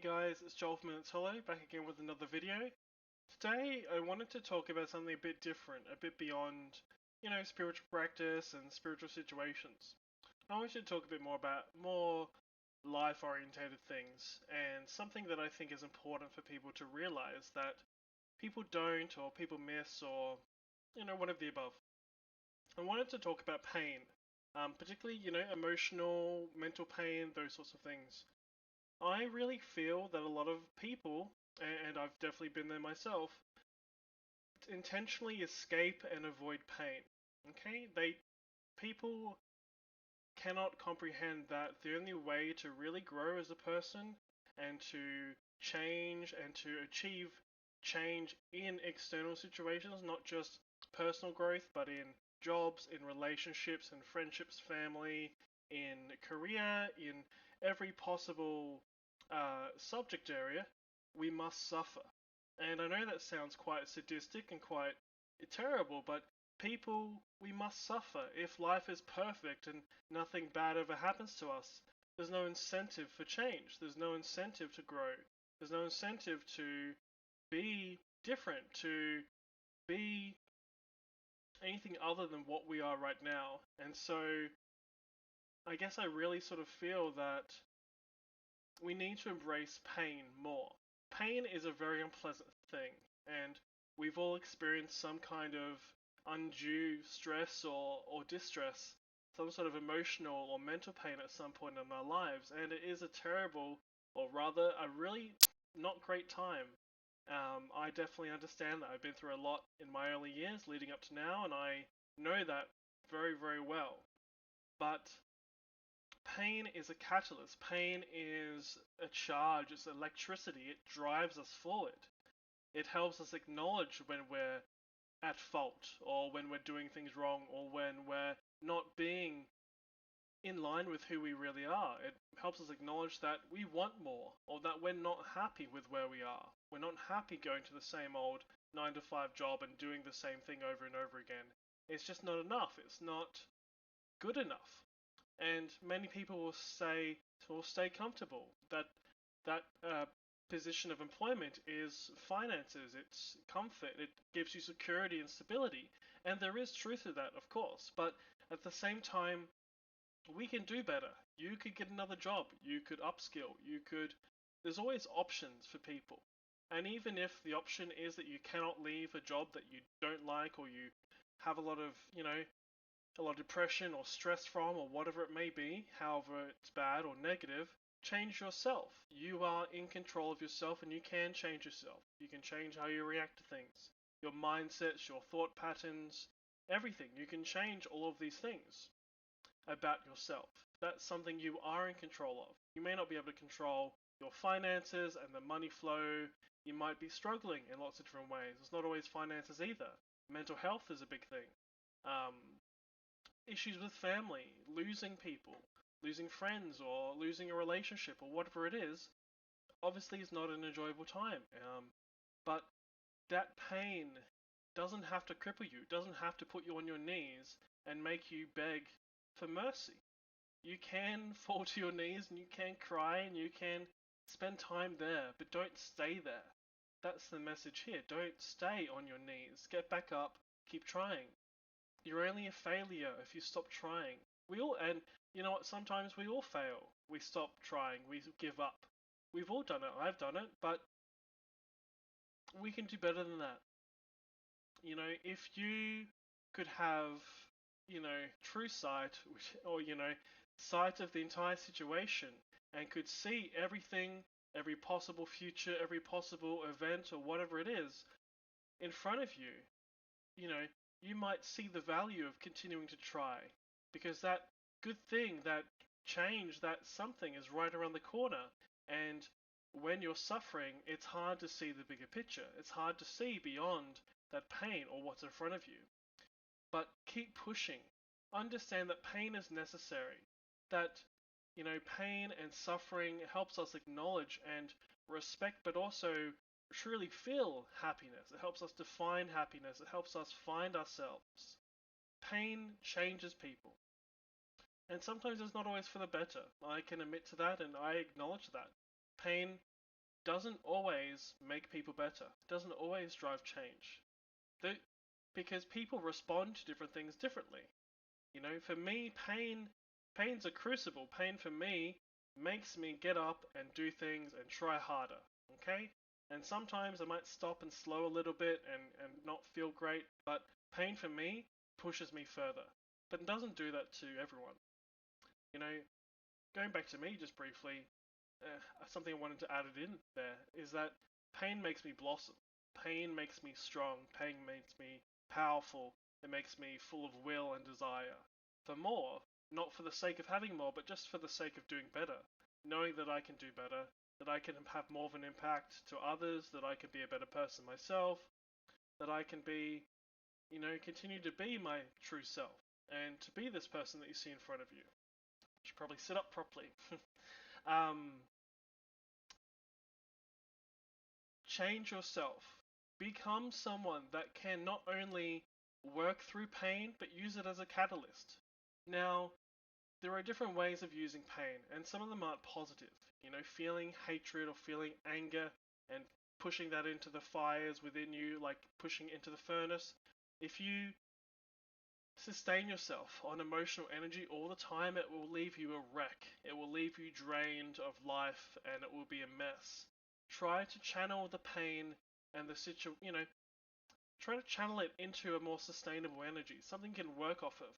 guys, it's Joel from MoonlitsHollow, back again with another video. Today I wanted to talk about something a bit different, a bit beyond, spiritual practice and spiritual situations. I want you to talk a bit more about more life-orientated things, and something that I think is important for people to realize that people don't, or people miss, or, one of the above. I wanted to talk about pain, particularly, emotional, mental pain, those sorts of things. I really feel that a lot of people, and I've definitely been there myself, intentionally escape and avoid pain. Okay? People cannot comprehend that the only way to really grow as a person and to change and to achieve change in external situations, not just personal growth, but in jobs, in relationships, in friendships, family, in career, in every possible subject area, we must suffer. And I know that sounds quite sadistic and quite terrible, but people, we must suffer. If life is perfect and nothing bad ever happens to us, there's no incentive for change. There's no incentive to grow. There's no incentive to be different, to be anything other than what we are right now. And so I guess I really sort of feel that we need to embrace pain more. Pain is a very unpleasant thing, and we've all experienced some kind of undue stress or distress, some sort of emotional or mental pain at some point in our lives, and it is a terrible, or rather a really not great time. I definitely understand that. I've been through a lot in my early years leading up to now, and I know that very, very well. But pain is a catalyst. Pain is a charge, it's electricity. It drives us forward. It helps us acknowledge when we're at fault, or when we're doing things wrong, or when we're not being in line with who we really are. It helps us acknowledge that we want more, or that we're not happy with where we are. We're not happy going to the same old 9 to 5 job and doing the same thing over and over again. It's just not enough. It's not good enough. And many people will stay comfortable. That position of employment is finances, it's comfort, it gives you security and stability. And there is truth to that, of course. But at the same time, we can do better. You could get another job. You could upskill. You could. There's always options for people. And even if the option is that you cannot leave a job that you don't like, or you have a lot of, a lot of depression or stress from, or whatever it may be, however it's bad or negative, change yourself. You are in control of yourself, and you can change yourself. You can change how you react to things, your mindsets, your thought patterns, everything. You can change all of these things about yourself. That's something you are in control of. You may not be able to control your finances and the money flow. You might be struggling in lots of different ways. It's not always finances either. Mental health is a big thing. Um, Issues with family, losing people, losing friends, or losing a relationship, or whatever it is, obviously is not an enjoyable time. But that pain doesn't have to cripple you. It doesn't have to put you on your knees and make you beg for mercy. You can fall to your knees, and you can cry, and you can spend time there, but don't stay there. That's the message here. Don't stay on your knees. Get back up, keep trying. You're only a failure if you stop trying. And you know what, sometimes we all fail. We stop trying, we give up. We've all done it, I've done it, but we can do better than that. If you could have, true sight, or, sight of the entire situation, and could see everything, every possible future, every possible event, or whatever it is, in front of you, you know, you might see the value of continuing to try, because that good thing, that change, that something is right around the corner. And when you're suffering, it's hard to see the bigger picture. It's hard to see beyond that pain or what's in front of you. But keep pushing. Understand that pain is necessary. That, pain and suffering helps us acknowledge and respect, but also truly feel happiness. It helps us define happiness. It helps us find ourselves. Pain changes people. And sometimes it's not always for the better. I can admit to that, and I acknowledge that. Pain doesn't always make people better. It doesn't always drive change. Because people respond to different things differently. You know, for me, pain's a crucible. Pain for me makes me get up and do things and try harder. Okay? And sometimes I might stop and slow a little bit and not feel great, but pain for me pushes me further. But it doesn't do that to everyone. You know, going back to me just briefly, something I wanted to add it in there is that pain makes me blossom. Pain makes me strong. Pain makes me powerful. It makes me full of will and desire for more, not for the sake of having more, but just for the sake of doing better. Knowing that I can do better, that I can have more of an impact to others, that I can be a better person myself, that I can be, continue to be my true self, and to be this person that you see in front of you. You should probably sit up properly. um, Change yourself. Become someone that can not only work through pain, but use it as a catalyst. Now, there are different ways of using pain, and some of them aren't positive. Feeling hatred or feeling anger and pushing that into the fires within you, like pushing into the furnace. If you sustain yourself on emotional energy all the time, it will leave you a wreck. It will leave you drained of life, and it will be a mess. Try to channel the pain and the try to channel it into a more sustainable energy, something you can work off of.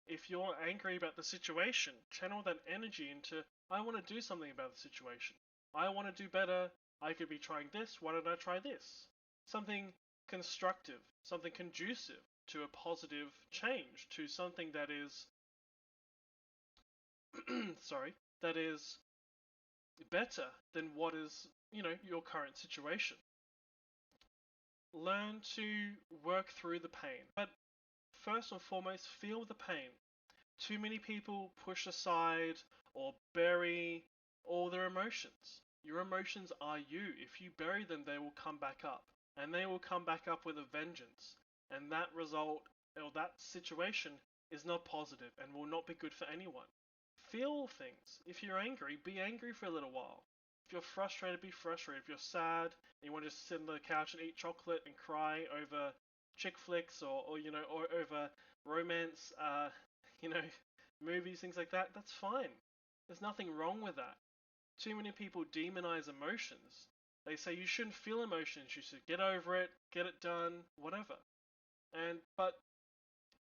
If you're angry about the situation, channel that energy into, I want to do something about the situation. I want to do better. I could be trying this. Why don't I try this? Something constructive, something conducive to a positive change, to something that is, sorry, that is better than what is, your current situation. Learn to work through the pain, but first and foremost, feel the pain. Too many people push aside or bury all their emotions. Your emotions are you. If you bury them, they will come back up. And they will come back up with a vengeance. And that result, or that situation, is not positive and will not be good for anyone. Feel things. If you're angry, be angry for a little while. If you're frustrated, be frustrated. If you're sad and you want to just sit on the couch and eat chocolate and cry over chick flicks or over romance, movies, things like that, that's fine. There's nothing wrong with that. Too many people demonize emotions. They say you shouldn't feel emotions, you should get over it, get it done, whatever. But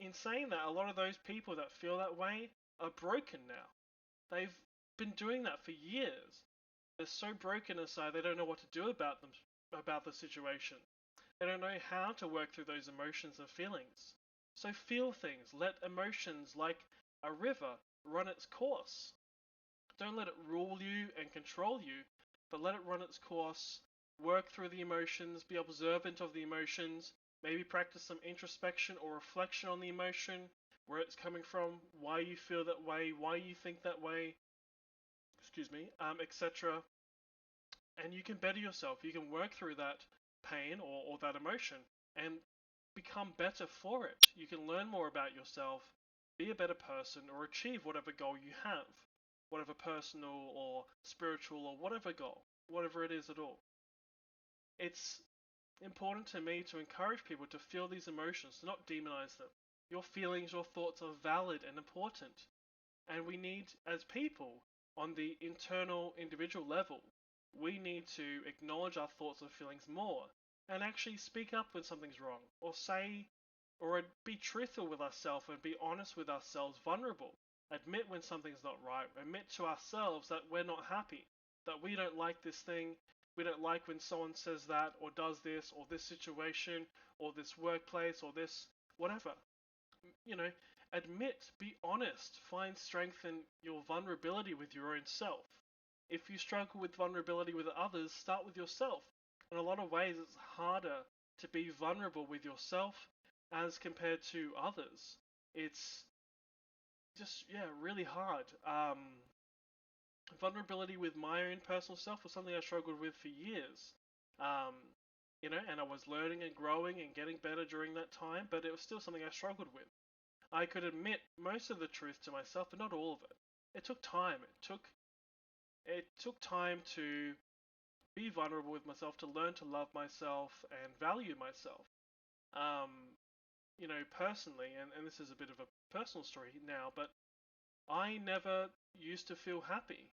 in saying that, a lot of those people that feel that way are broken now. They've been doing that for years. They're so broken inside they don't know what to do about the situation. They don't know how to work through those emotions and feelings. So feel things. Let emotions, like a river, run its course. Don't let it rule you and control you, but let it run its course. Work through the emotions, be observant of the emotions, maybe practice some introspection or reflection on the emotion, where it's coming from, why you feel that way, why you think that way, etc. And you can better yourself. You can work through that pain or that emotion and become better for it. You can learn more about yourself, be a better person, or achieve whatever goal you have, whatever personal or spiritual or whatever goal, whatever it is at all. It's important to me to encourage people to feel these emotions, to not demonize them. Your feelings, your thoughts are valid and important. And we need, as people, on the internal individual level, we need to acknowledge our thoughts and feelings more and actually speak up when something's wrong, or say, or be truthful with ourselves and be honest with ourselves, vulnerable. Admit when something's not right. Admit to ourselves that we're not happy, that we don't like this thing, we don't like when someone says that or does this or this situation or this workplace or this whatever. Admit, be honest, find strength in your vulnerability with your own self. If you struggle with vulnerability with others, start with yourself. In a lot of ways, it's harder to be vulnerable with yourself as compared to others. It's just, really hard. Vulnerability with my own personal self was something I struggled with for years. Um, and I was learning and growing and getting better during that time, but it was still something I struggled with. I could admit most of the truth to myself, but not all of it. It took time. It took time to be vulnerable with myself, to learn to love myself and value myself. Um, personally, and this is a bit of a personal story now, but I never used to feel happy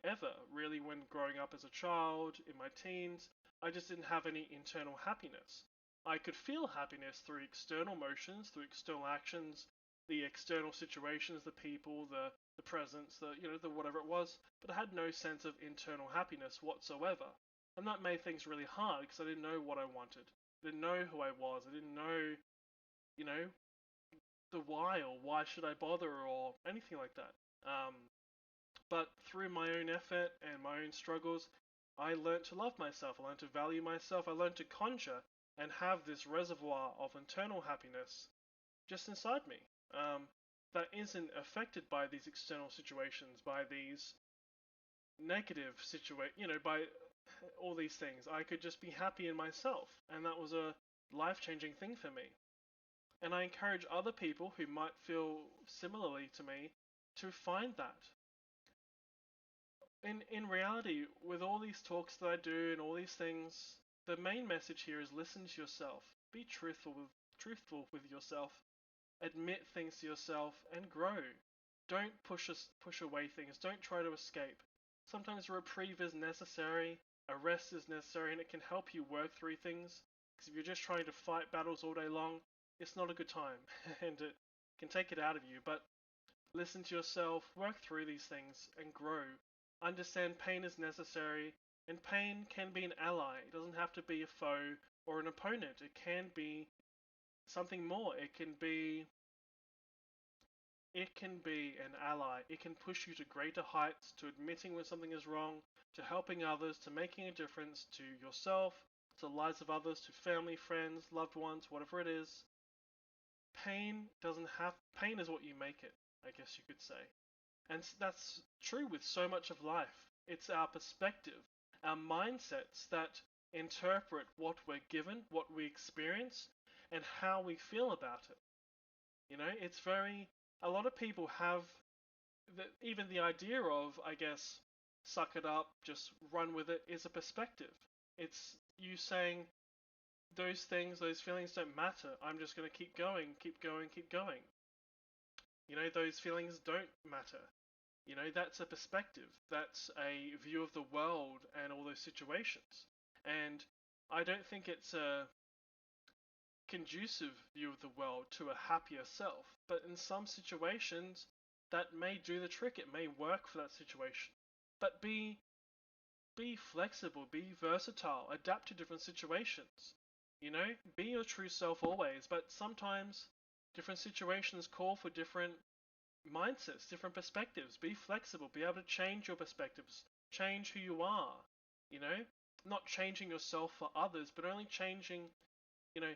ever really when growing up as a child, in my teens. I just didn't have any internal happiness. I could feel happiness through external motions, through external actions, the external situations, the people, the presence, the whatever it was, but I had no sense of internal happiness whatsoever. And that made things really hard because I didn't know what I wanted. I didn't know who I was. I didn't know, you know, the why, or why should I bother, or anything like that. But through my own effort and my own struggles, I learned to love myself. I learned to value myself. I learned to conjure and have this reservoir of internal happiness just inside me, that isn't affected by these external situations, by these negative by all these things. I could just be happy in myself, and that was a life-changing thing for me. And I encourage other people who might feel similarly to me to find that. In reality, with all these talks that I do and all these things, the main message here is listen to yourself. Be truthful with yourself. Admit things to yourself and grow. Don't push away things. Don't try to escape. Sometimes a reprieve is necessary, a rest is necessary, and it can help you work through things. Because if you're just trying to fight battles all day long, it's not a good time, and it can take it out of you. But listen to yourself, work through these things, and grow. Understand pain is necessary, and pain can be an ally. It doesn't have to be a foe or an opponent. It can be something more. It can be an ally. It can push you to greater heights, to admitting when something is wrong, to helping others, to making a difference to yourself, to the lives of others, to family, friends, loved ones, whatever it is. Pain is what you make it, I guess you could say. And that's true with so much of life. It's our perspective, our mindsets that interpret what we're given, what we experience, and how we feel about it. It's very. A lot of people have even the idea of, I guess, suck it up, just run with it, is a perspective. It's you saying those things, those feelings don't matter. I'm just going to keep going, keep going, keep going. Those feelings don't matter. That's a perspective. That's a view of the world and all those situations. And I don't think it's a conducive view of the world to a happier self. But in some situations, that may do the trick. It may work for that situation. But be flexible, be versatile, adapt to different situations. Be your true self always. But sometimes different situations call for different mindsets, different perspectives. Be flexible, be able to change your perspectives, change who you are, you know, not changing yourself for others, but only changing, you know,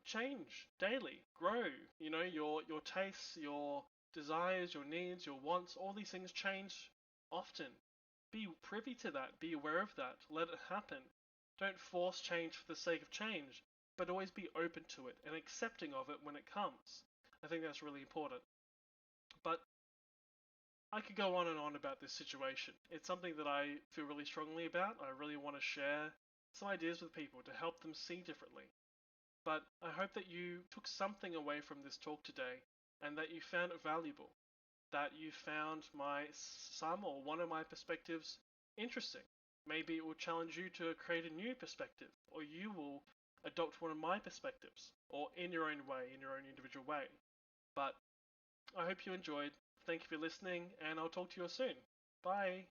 change daily, grow, your tastes, your desires, your needs, your wants, all these things change often. Be privy to that, be aware of that, let it happen. Don't force change for the sake of change, but always be open to it and accepting of it when it comes. I think that's really important. But I could go on and on about this situation. It's something that I feel really strongly about. I really want to share some ideas with people to help them see differently. But I hope that you took something away from this talk today and that you found it valuable, that you found some or one of my perspectives interesting. Maybe it will challenge you to create a new perspective, or you will adopt one of my perspectives, or in your own way, in your own individual way. But I hope you enjoyed. Thank you for listening, and I'll talk to you soon. Bye.